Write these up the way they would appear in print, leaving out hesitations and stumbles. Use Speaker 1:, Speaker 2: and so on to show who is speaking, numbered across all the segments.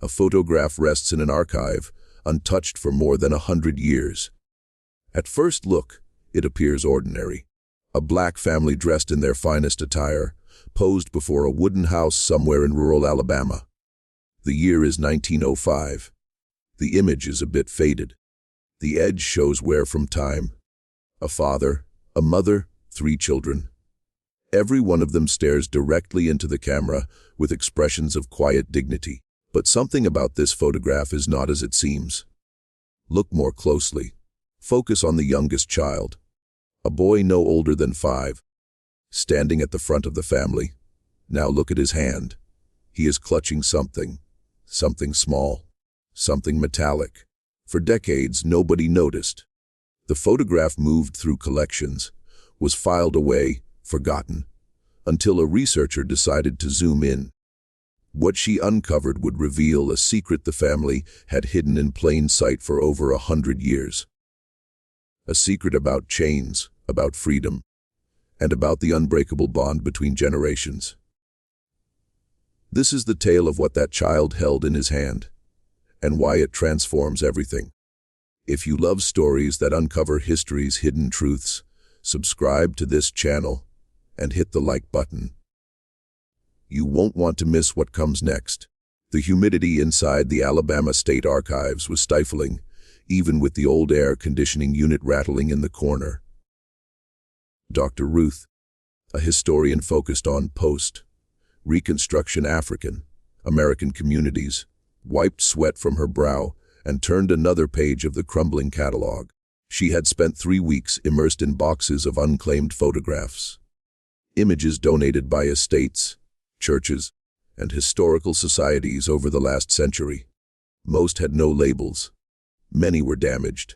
Speaker 1: A photograph rests in an archive, untouched for more than 100 years. At first look, it appears ordinary. A black family dressed in their finest attire, posed before a wooden house somewhere in rural Alabama. The year is 1905. The image is a bit faded. The edge shows wear from time. A father, a mother, 3 children. Every one of them stares directly into the camera with expressions of quiet dignity. But something about this photograph is not as it seems. Look more closely. Focus on the youngest child, a boy no older than 5, standing at the front of the family. Now look at his hand. He is clutching something small, something metallic. For decades, nobody noticed. The photograph moved through collections, was filed away, forgotten, until a researcher decided to zoom in. What she uncovered would reveal a secret the family had hidden in plain sight for over 100 years. A secret about chains, about freedom, and about the unbreakable bond between generations. This is the tale of what that child held in his hand, and why it transforms everything. If you love stories that uncover history's hidden truths, subscribe to this channel and hit the like button. You won't want to miss what comes next. The humidity inside the Alabama State Archives was stifling, even with the old air conditioning unit rattling in the corner. Dr. Ruth, a historian focused on post-Reconstruction African-American communities, wiped sweat from her brow and turned another page of the crumbling catalog. She had spent 3 weeks immersed in boxes of unclaimed photographs, images donated by estates, churches, and historical societies over the last century. Most had no labels. Many were damaged.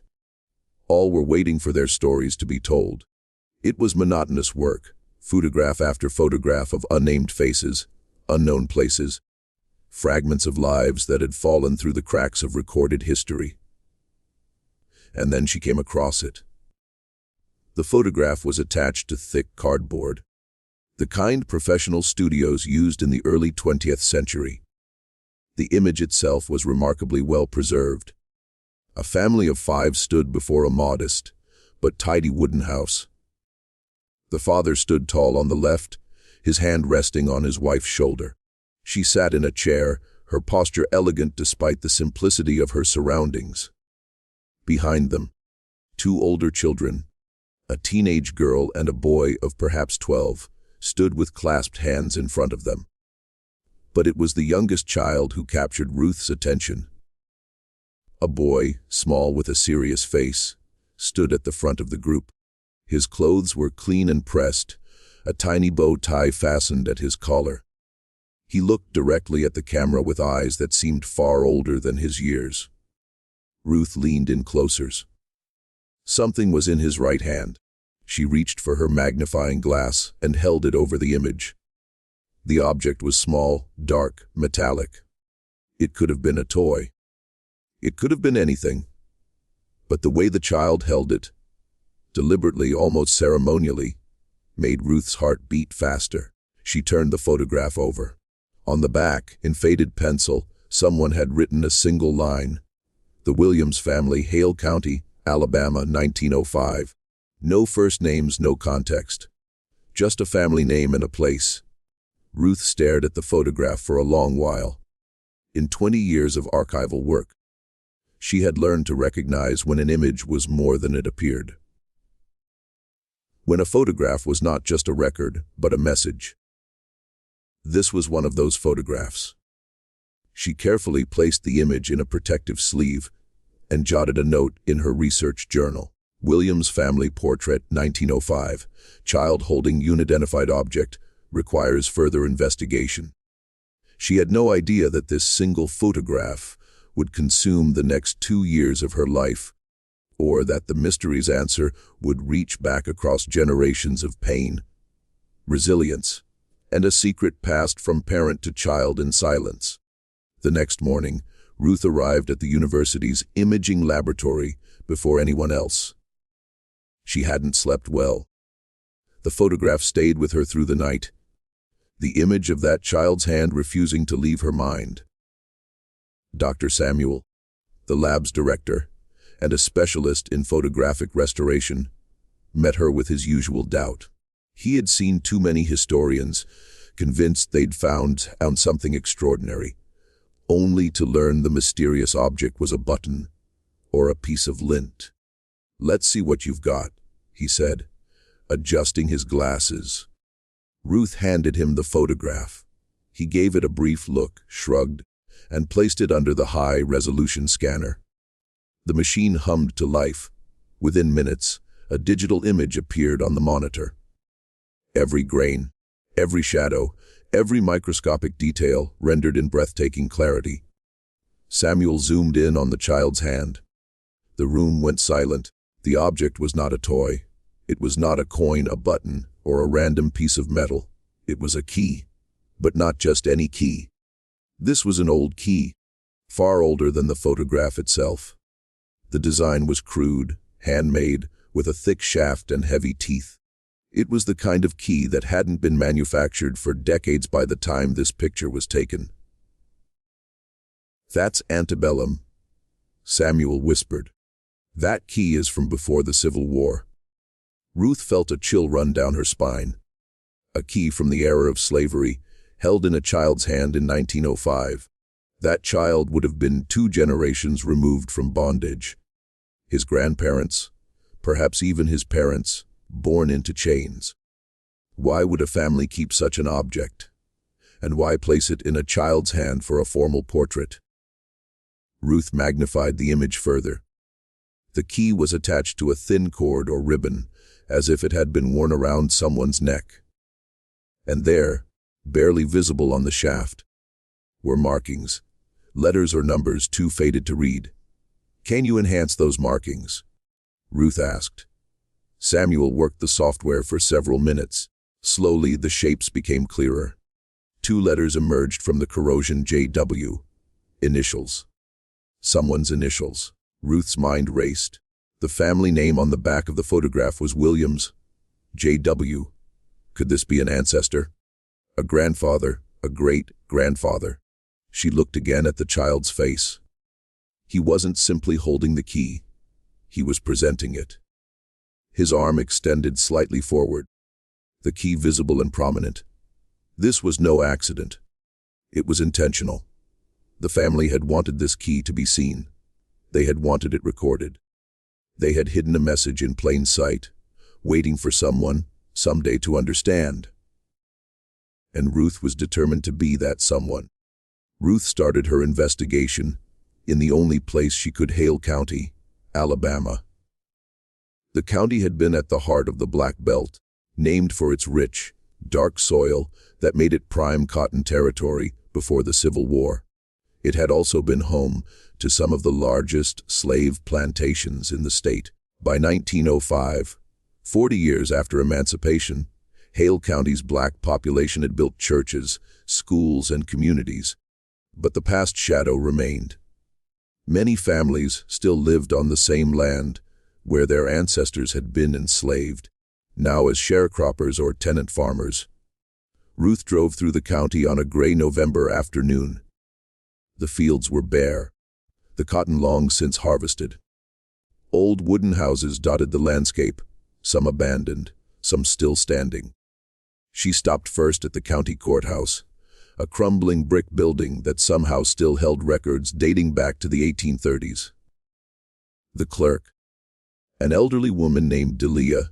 Speaker 1: All were waiting for their stories to be told. It was monotonous work, photograph after photograph of unnamed faces, unknown places, fragments of lives that had fallen through the cracks of recorded history. And then she came across it. The photograph was attached to thick cardboard, the kind professional studios used in the early 20th century. The image itself was remarkably well preserved. A family of 5 stood before a modest but tidy wooden house. The father stood tall on the left, his hand resting on his wife's shoulder. She sat in a chair, her posture elegant despite the simplicity of her surroundings. Behind them, 2 older children, a teenage girl and a boy of perhaps 12, stood with clasped hands in front of them. But it was the youngest child who captured Ruth's attention. A boy, small with a serious face, stood at the front of the group. His clothes were clean and pressed, a tiny bow tie fastened at his collar. He looked directly at the camera with eyes that seemed far older than his years. Ruth leaned in closer. Something was in his right hand. She reached for her magnifying glass and held it over the image. The object was small, dark, metallic. It could have been a toy. It could have been anything. But the way the child held it, deliberately, almost ceremonially, made Ruth's heart beat faster. She turned the photograph over. On the back, in faded pencil, someone had written a single line. The Williams family, Hale County, Alabama, 1905. No first names, no context. Just a family name and a place. Ruth stared at the photograph for a long while. In 20 years of archival work, she had learned to recognize when an image was more than it appeared. When a photograph was not just a record, but a message. This was one of those photographs. She carefully placed the image in a protective sleeve and jotted a note in her research journal. Williams family portrait, 1905. Child holding unidentified object, requires further investigation. She had no idea that this single photograph would consume the next 2 years of her life, or that the mystery's answer would reach back across generations of pain, resilience, and a secret passed from parent to child in silence. The next morning, Ruth arrived at the university's imaging laboratory before anyone else. She hadn't slept well. The photograph stayed with her through the night, the image of that child's hand refusing to leave her mind. Dr. Samuel, the lab's director, and a specialist in photographic restoration, met her with his usual doubt. He had seen too many historians, convinced they'd found something extraordinary, only to learn the mysterious object was a button or a piece of lint. "Let's see what you've got," he said, adjusting his glasses. Ruth handed him the photograph. He gave it a brief look, shrugged, and placed it under the high-resolution scanner. The machine hummed to life. Within minutes, a digital image appeared on the monitor. Every grain, every shadow, every microscopic detail rendered in breathtaking clarity. Samuel zoomed in on the child's hand. The room went silent. The object was not a toy. It was not a coin, a button, or a random piece of metal. It was a key, but not just any key. This was an old key, far older than the photograph itself. The design was crude, handmade, with a thick shaft and heavy teeth. It was the kind of key that hadn't been manufactured for decades by the time this picture was taken. "That's antebellum," Samuel whispered. "That key is from before the Civil War." Ruth felt a chill run down her spine. A key from the era of slavery, held in a child's hand in 1905. That child would have been 2 generations removed from bondage. His grandparents, perhaps even his parents, born into chains. Why would a family keep such an object? And why place it in a child's hand for a formal portrait? Ruth magnified the image further. The key was attached to a thin cord or ribbon, as if it had been worn around someone's neck. And there, barely visible on the shaft, were markings, letters or numbers too faded to read. "Can you enhance those markings?" Ruth asked. Samuel worked the software for several minutes. Slowly, the shapes became clearer. 2 letters emerged from the corrosion: JW. Initials. Someone's initials. Ruth's mind raced. The family name on the back of the photograph was Williams. JW. Could this be an ancestor? A grandfather? A great-grandfather? She looked again at the child's face. He wasn't simply holding the key. He was presenting it. His arm extended slightly forward, the key visible and prominent. This was no accident. It was intentional. The family had wanted this key to be seen. They had wanted it recorded. They had hidden a message in plain sight, waiting for someone, someday, to understand. And Ruth was determined to be that someone. Ruth started her investigation in the only place she could: Hale County, Alabama. The county had been at the heart of the Black Belt, named for its rich, dark soil that made it prime cotton territory before the Civil War. It had also been home to some of the largest slave plantations in the state. By 1905, 40 years after emancipation, Hale County's black population had built churches, schools, and communities. But the past shadow remained. Many families still lived on the same land where their ancestors had been enslaved, now as sharecroppers or tenant farmers. Ruth drove through the county on a gray November afternoon. The fields were bare, the cotton long since harvested. Old wooden houses dotted the landscape, some abandoned, some still standing. She stopped first at the county courthouse, a crumbling brick building that somehow still held records dating back to the 1830s. The clerk, an elderly woman named Delia,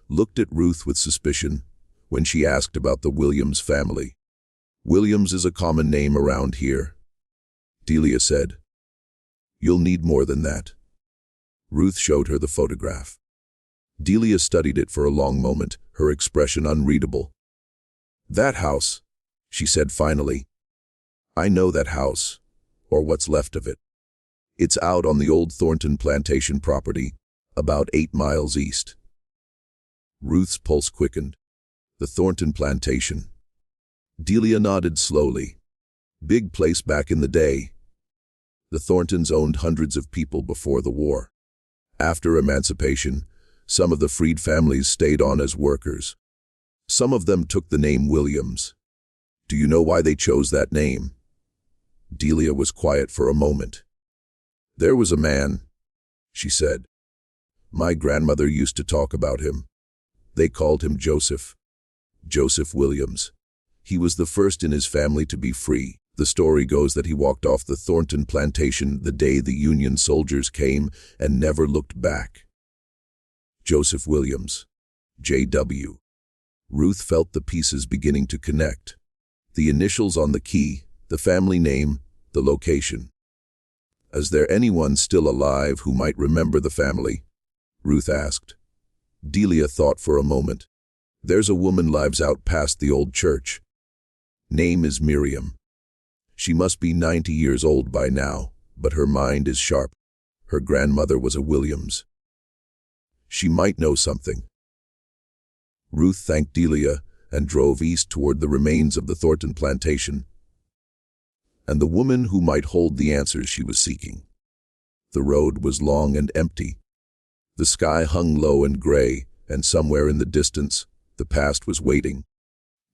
Speaker 1: looked at Ruth with suspicion when she asked about the Williams family. "Williams is a common name around here," Delia said. "You'll need more than that." Ruth showed her the photograph. Delia studied it for a long moment, her expression unreadable. "That house," she said finally. "I know that house, or what's left of it. It's out on the old Thornton plantation property, about 8 miles east." Ruth's pulse quickened. The Thornton plantation. Delia nodded slowly. Big place back in the day. The Thorntons owned hundreds of people before the war. After emancipation, some of the freed families stayed on as workers. Some of them took the name Williams. Do you know why they chose that name? Delia was quiet for a moment. "There was a man," she said. "My grandmother used to talk about him. They called him Joseph. Joseph Williams. He was the first in his family to be free. The story goes that he walked off the Thornton plantation the day the Union soldiers came and never looked back." Joseph Williams. J.W. Ruth felt the pieces beginning to connect. The initials on the key, the family name, the location. "Is there anyone still alive who might remember the family?" Ruth asked. Delia thought for a moment. "There's a woman lives out past the old church. Name is Miriam. She must be 90 years old by now, but her mind is sharp. Her grandmother was a Williams. She might know something." Ruth thanked Delia and drove east toward the remains of the Thornton plantation and the woman who might hold the answers she was seeking. The road was long and empty. The sky hung low and gray, and somewhere in the distance, the past was waiting.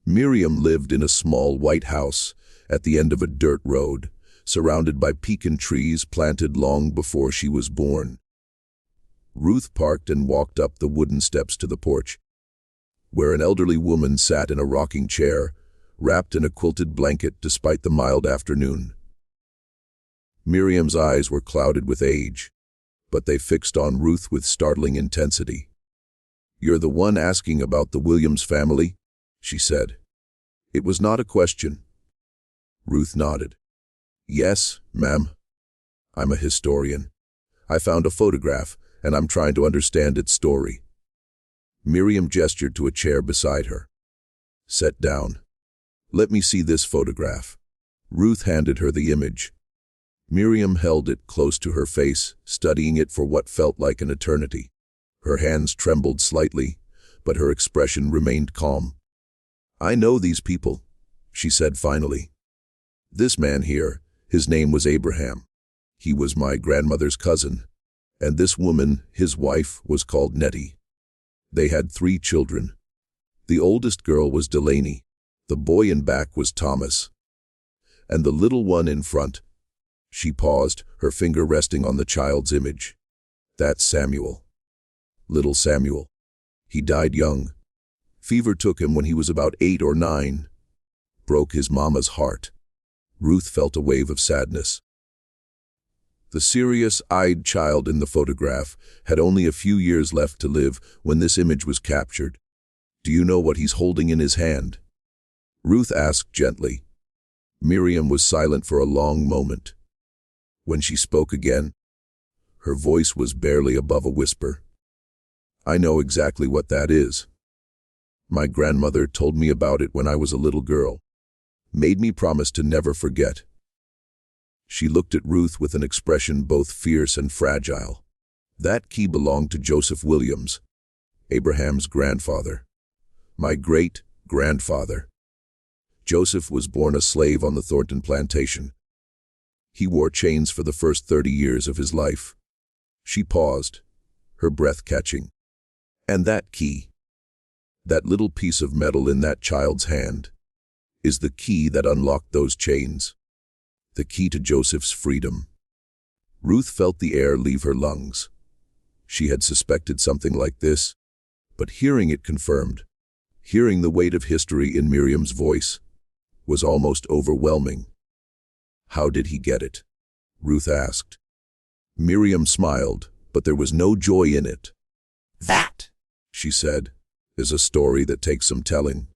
Speaker 1: Miriam lived in a small white house at the end of a dirt road, surrounded by pecan trees planted long before she was born. Ruth parked and walked up the wooden steps to the porch, where an elderly woman sat in a rocking chair, wrapped in a quilted blanket despite the mild afternoon. Miriam's eyes were clouded with age, but they fixed on Ruth with startling intensity. "You're the one asking about the Williams family?" she said. It was not a question. Ruth nodded. "Yes, ma'am. I'm a historian. I found a photograph, and I'm trying to understand its story." Miriam gestured to a chair beside her. "Sit down. Let me see this photograph." Ruth handed her the image. Miriam held it close to her face, studying it for what felt like an eternity. Her hands trembled slightly, but her expression remained calm. "I know these people," she said finally. "This man here, his name was Abraham. He was my grandmother's cousin. And this woman, his wife, was called Nettie. They had 3 children. The oldest girl was Delaney. The boy in back was Thomas. And the little one in front." She paused, her finger resting on the child's image. "That's Samuel. Little Samuel. He died young. Fever took him when he was about 8 or 9. Broke his mama's heart." Ruth felt a wave of sadness. The serious-eyed child in the photograph had only a few years left to live when this image was captured. "Do you know what he's holding in his hand?" Ruth asked gently. Miriam was silent for a long moment. When she spoke again, her voice was barely above a whisper. "I know exactly what that is. My grandmother told me about it when I was a little girl. Made me promise to never forget." She looked at Ruth with an expression both fierce and fragile. "That key belonged to Joseph Williams, Abraham's grandfather. My great-grandfather. Joseph was born a slave on the Thornton plantation. He wore chains for the first 30 years of his life." She paused, her breath catching. "And that key, that little piece of metal in that child's hand, is the key that unlocked those chains. The key to Joseph's freedom." Ruth felt the air leave her lungs. She had suspected something like this, but hearing it confirmed, hearing the weight of history in Miriam's voice, was almost overwhelming. "How did he get it?" Ruth asked. Miriam smiled, but there was no joy in it. "That," she said, "is a story that takes some telling."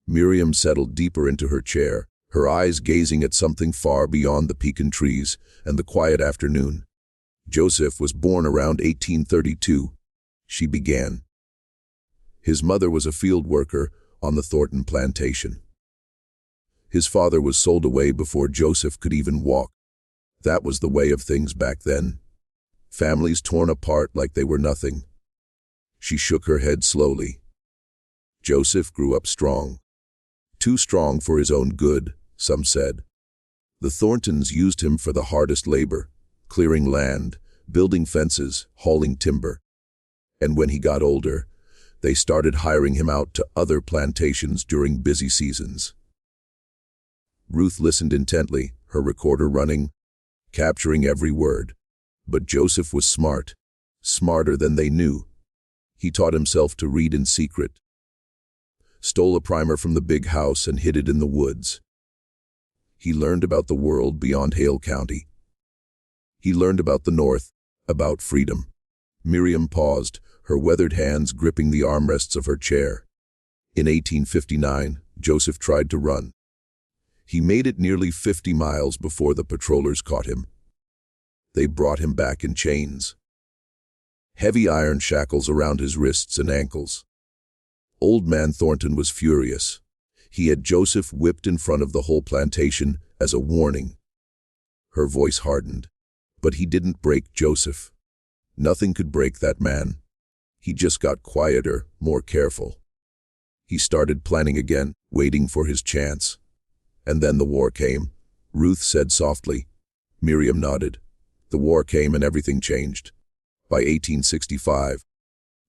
Speaker 1: Miriam settled deeper into her chair, her eyes gazing at something far beyond the pecan trees and the quiet afternoon. "Joseph was born around 1832, she began. His mother was a field worker on the Thornton plantation. His father was sold away before Joseph could even walk. That was the way of things back then. Families torn apart like they were nothing." She shook her head slowly. "Joseph grew up strong. Too strong for his own good, some said. The Thorntons used him for the hardest labor, clearing land, building fences, hauling timber. And when he got older, they started hiring him out to other plantations during busy seasons." Ruth listened intently, her recorder running, capturing every word. But Joseph was smart, smarter than they knew. He taught himself to read in secret, stole a primer from the big house and hid it in the woods. He learned about the world beyond Hale County. He learned about the North, about freedom. Miriam paused, her weathered hands gripping the armrests of her chair. In 1859, Joseph tried to run. He made it nearly 50 miles before the patrollers caught him. They brought him back in chains. Heavy iron shackles around his wrists and ankles. Old Man Thornton was furious. He had Joseph whipped in front of the whole plantation as a warning. Her voice hardened. But he didn't break Joseph. Nothing could break that man. He just got quieter, more careful. He started planning again, waiting for his chance. And then the war came. Ruth said softly. Miriam nodded. The war came and everything changed. By 1865,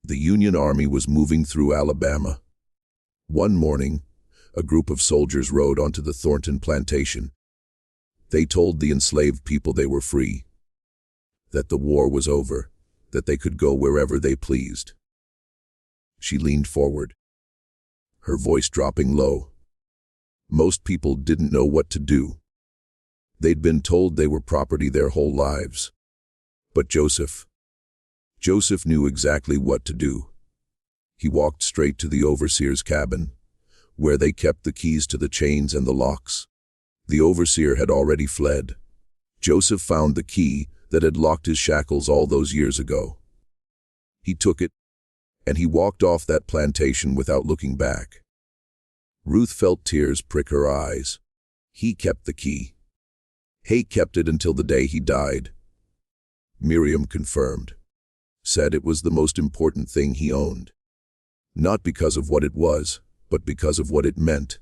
Speaker 1: the Union Army was moving through Alabama. One morning, a group of soldiers rode onto the Thornton plantation. They told the enslaved people they were free, that the war was over, that they could go wherever they pleased. She leaned forward, her voice dropping low. Most people didn't know what to do. They'd been told they were property their whole lives. But Joseph knew exactly what to do. He walked straight to the overseer's cabin, where they kept the keys to the chains and the locks. The overseer had already fled. Joseph found the key that had locked his shackles all those years ago. He took it, and he walked off that plantation without looking back. Ruth felt tears prick her eyes. He kept the key. Hale kept it until the day he died. Miriam confirmed, said it was the most important thing he owned. Not because of what it was, but because of what it meant.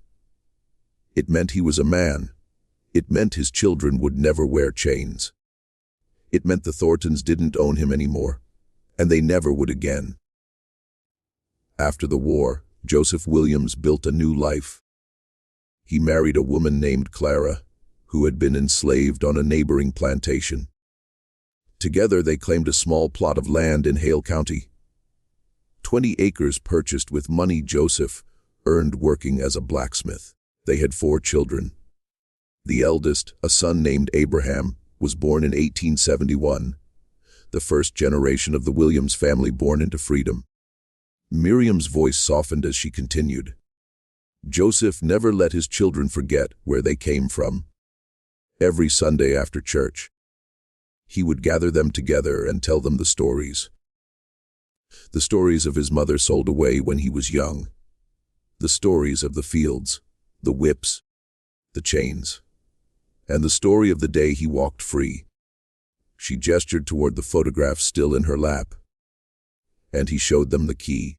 Speaker 1: It meant he was a man. It meant his children would never wear chains. It meant the Thorntons didn't own him anymore, and they never would again. After the war, Joseph Williams built a new life. He married a woman named Clara, who had been enslaved on a neighboring plantation. Together they claimed a small plot of land in Hale County. 20 acres purchased with money Joseph earned working as a blacksmith. They had 4 children. The eldest, a son named Abraham, was born in 1871, the first generation of the Williams family born into freedom. Miriam's voice softened as she continued. Joseph never let his children forget where they came from. Every Sunday after church, he would gather them together and tell them the stories. The stories of his mother sold away when he was young. The stories of the fields, the whips, the chains, and the story of the day he walked free. She gestured toward the photograph still in her lap. And he showed them the key.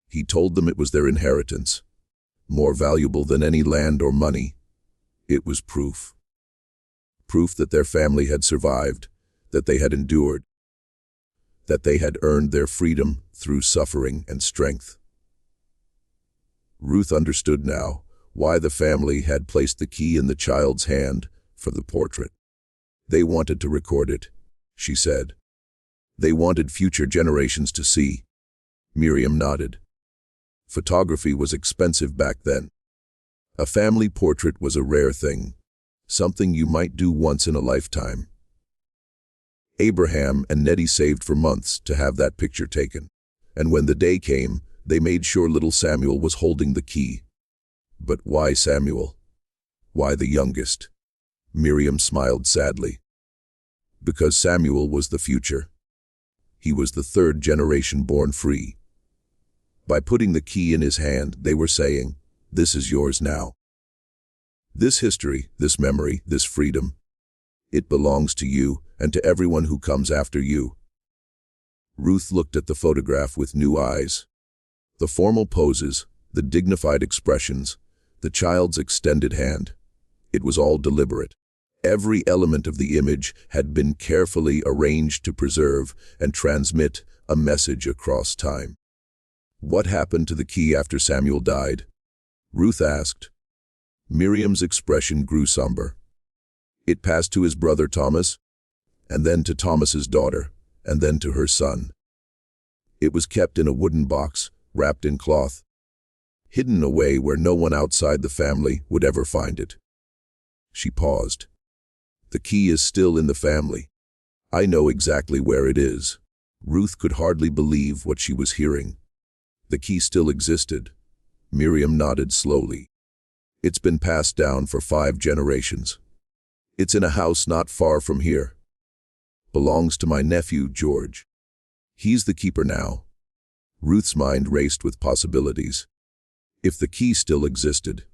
Speaker 1: He told them it was their inheritance, more valuable than any land or money. It was proof. Proof that their family had survived, that they had endured, that they had earned their freedom through suffering and strength. Ruth understood now why the family had placed the key in the child's hand for the portrait. They wanted to record it, she said. They wanted future generations to see. Miriam nodded. Photography was expensive back then. A family portrait was a rare thing, something you might do once in a lifetime. Abraham and Nettie saved for months to have that picture taken, and when the day came, they made sure little Samuel was holding the key. But why Samuel? Why the youngest? Miriam smiled sadly. Because Samuel was the future. He was the 3rd generation born free. By putting the key in his hand, they were saying, "This is yours now. This history, this memory, this freedom, it belongs to you and to everyone who comes after you." Ruth looked at the photograph with new eyes. The formal poses, the dignified expressions, the child's extended hand. It was all deliberate. Every element of the image had been carefully arranged to preserve and transmit a message across time. What happened to the key after Samuel died? Ruth asked. Miriam's expression grew somber. It passed to his brother Thomas, and then to Thomas's daughter, and then to her son. It was kept in a wooden box, wrapped in cloth, hidden away where no one outside the family would ever find it. She paused. The key is still in the family. I know exactly where it is. Ruth could hardly believe what she was hearing. The key still existed. Miriam nodded slowly. It's been passed down for 5 generations. It's in a house not far from here. Belongs to my nephew, George. He's the keeper now. Ruth's mind raced with possibilities. If the key still existed,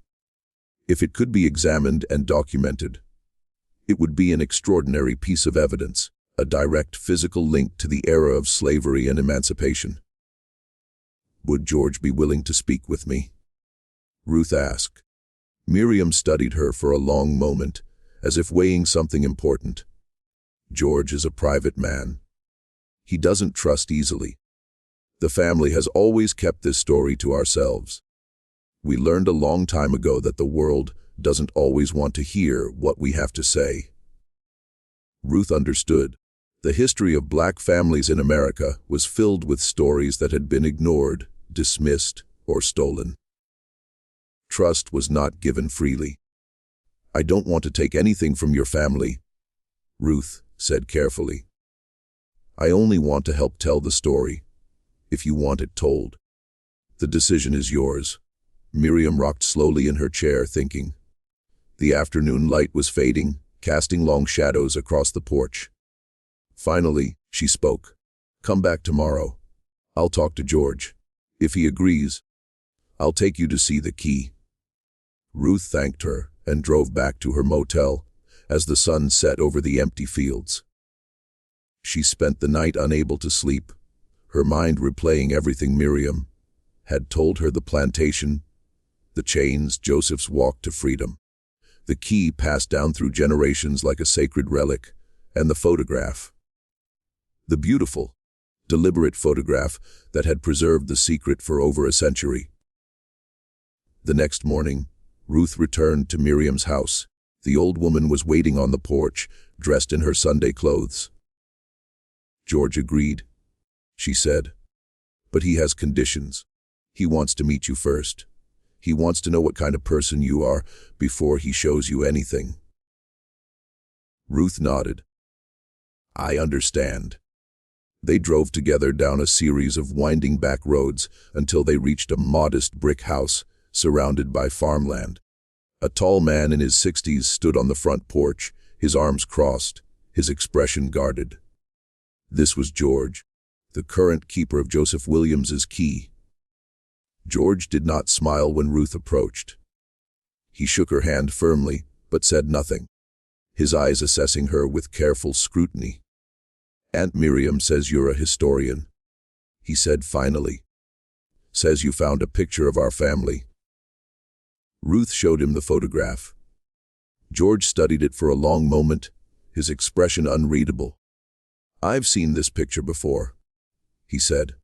Speaker 1: if it could be examined and documented, it would be an extraordinary piece of evidence, a direct physical link to the era of slavery and emancipation. Would George be willing to speak with me? Ruth asked. Miriam studied her for a long moment, as if weighing something important. George is a private man. He doesn't trust easily. The family has always kept this story to ourselves. We learned a long time ago that the world doesn't always want to hear what we have to say. Ruth understood. The history of black families in America was filled with stories that had been ignored, dismissed, or stolen. Trust was not given freely. I don't want to take anything from your family, Ruth said carefully. I only want to help tell the story, if you want it told. The decision is yours. Miriam rocked slowly in her chair, thinking. The afternoon light was fading, casting long shadows across the porch. Finally, she spoke. Come back tomorrow. I'll talk to George. If he agrees, I'll take you to see the key. Ruth thanked her and drove back to her motel as the sun set over the empty fields. She spent the night unable to sleep, her mind replaying everything Miriam had told her: the plantation, the chains, Joseph's walk to freedom, the key passed down through generations like a sacred relic, and the photograph. The beautiful, deliberate photograph that had preserved the secret for over a century. The next morning, Ruth returned to Miriam's house. The old woman was waiting on the porch, dressed in her Sunday clothes. George agreed, she said. But he has conditions. He wants to meet you first. He wants to know what kind of person you are before he shows you anything. Ruth nodded. I understand. They drove together down a series of winding back roads until they reached a modest brick house surrounded by farmland. A tall man in his 60s stood on the front porch, his arms crossed, his expression guarded. This was George, the current keeper of Joseph Williams's key. George did not smile when Ruth approached. He shook her hand firmly, but said nothing, his eyes assessing her with careful scrutiny. Aunt Miriam says you're a historian, he said finally. Says you found a picture of our family. Ruth showed him the photograph. George studied it for a long moment, his expression unreadable. I've seen this picture before, he said.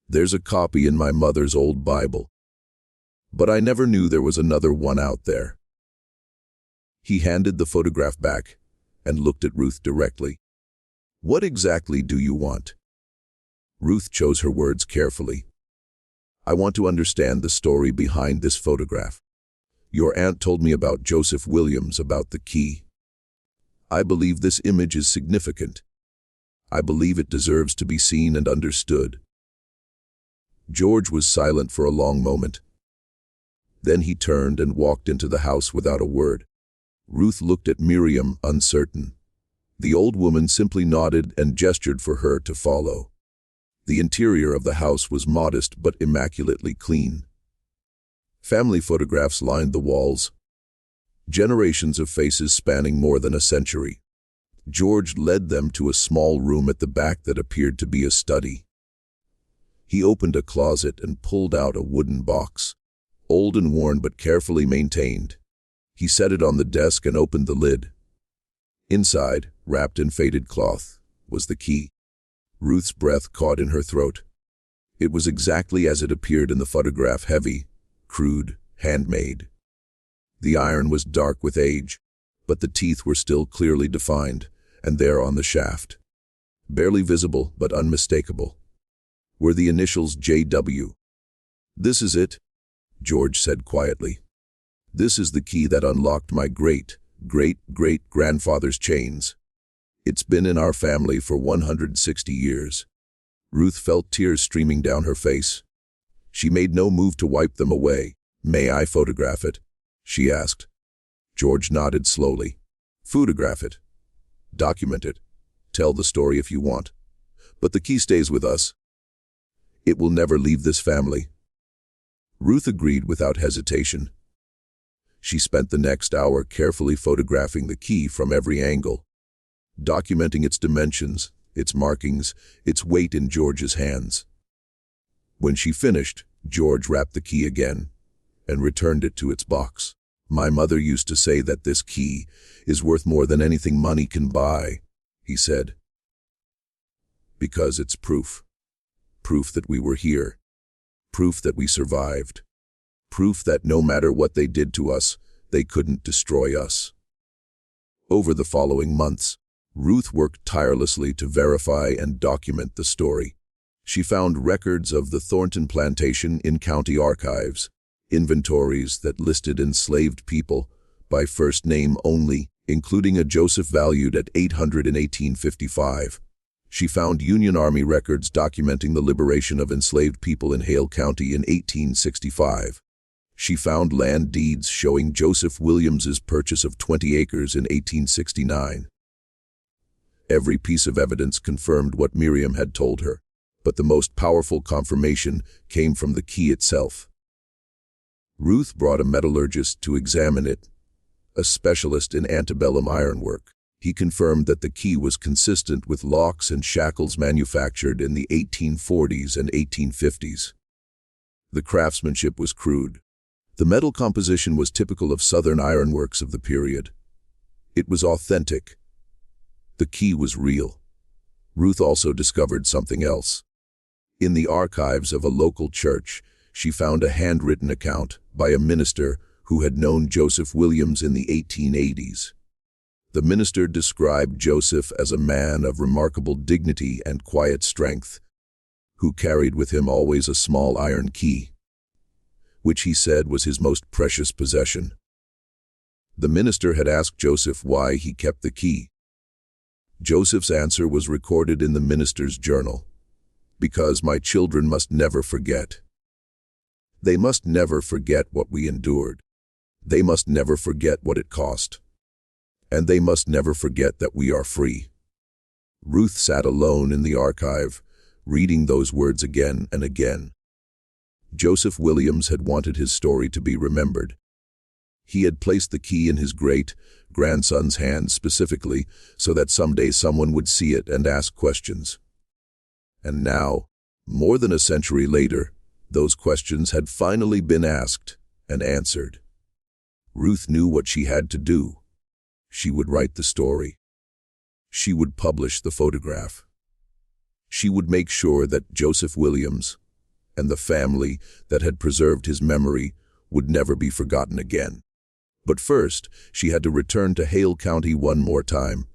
Speaker 1: There's a copy in my mother's old Bible. But I never knew there was another one out there. He handed the photograph back and looked at Ruth directly. What exactly do you want? Ruth chose her words carefully. I want to understand the story behind this photograph. Your aunt told me about Joseph Williams, about the key. I believe this image is significant. I believe it deserves to be seen and understood. George was silent for a long moment. Then he turned and walked into the house without a word. Ruth looked at Miriam, uncertain. The old woman simply nodded and gestured for her to follow. The interior of the house was modest but immaculately clean. Family photographs lined the walls. Generations of faces spanning more than a century. George led them to a small room at the back that appeared to be a study. He opened a closet and pulled out a wooden box, old and worn but carefully maintained. He set it on the desk and opened the lid. Inside, wrapped in faded cloth, was the key. Ruth's breath caught in her throat. It was exactly as it appeared in the photograph, heavy, crude, handmade. The iron was dark with age, but the teeth were still clearly defined, and there on the shaft, barely visible but unmistakable, were the initials J.W. "This is it," George said quietly. "This is the key that unlocked my great-great-great-grandfather's chains. It's been in our family for 160 years. Ruth felt tears streaming down her face. She made no move to wipe them away. "May I photograph it?" she asked. George nodded slowly. "Photograph it. Document it. Tell the story if you want. But the key stays with us. It will never leave this family." Ruth agreed without hesitation. She spent the next hour carefully photographing the key from every angle, documenting its dimensions, its markings, its weight in George's hands. When she finished, George wrapped the key again and returned it to its box. "My mother used to say that this key is worth more than anything money can buy," he said. "Because it's proof. Proof that we were here. Proof that we survived. Proof that no matter what they did to us, they couldn't destroy us." Over the following months, Ruth worked tirelessly to verify and document the story. She found records of the Thornton plantation in county archives, inventories that listed enslaved people by first name only, including a Joseph valued at $800 in 1855. She found Union Army records documenting the liberation of enslaved people in Hale County in 1865. She found land deeds showing Joseph Williams's purchase of 20 acres in 1869. Every piece of evidence confirmed what Miriam had told her, but the most powerful confirmation came from the key itself. Ruth brought a metallurgist to examine it, a specialist in antebellum ironwork. He confirmed that the key was consistent with locks and shackles manufactured in the 1840s and 1850s. The craftsmanship was crude. The metal composition was typical of southern ironworks of the period. It was authentic. The key was real. Ruth also discovered something else. In the archives of a local church, she found a handwritten account by a minister who had known Joseph Williams in the 1880s. The minister described Joseph as a man of remarkable dignity and quiet strength, who carried with him always a small iron key, which he said was his most precious possession. The minister had asked Joseph why he kept the key. Joseph's answer was recorded in the minister's journal. "Because my children must never forget. They must never forget what we endured. They must never forget what it cost. And they must never forget that we are free." Ruth sat alone in the archive, reading those words again and again. Joseph Williams had wanted his story to be remembered. He had placed the key in his great-grandson's hands specifically so that someday someone would see it and ask questions. And now, more than a century later, those questions had finally been asked and answered. Ruth knew what she had to do. She would write the story. She would publish the photograph. She would make sure that Joseph Williams and the family that had preserved his memory would never be forgotten again. But first, she had to return to Hale County one more time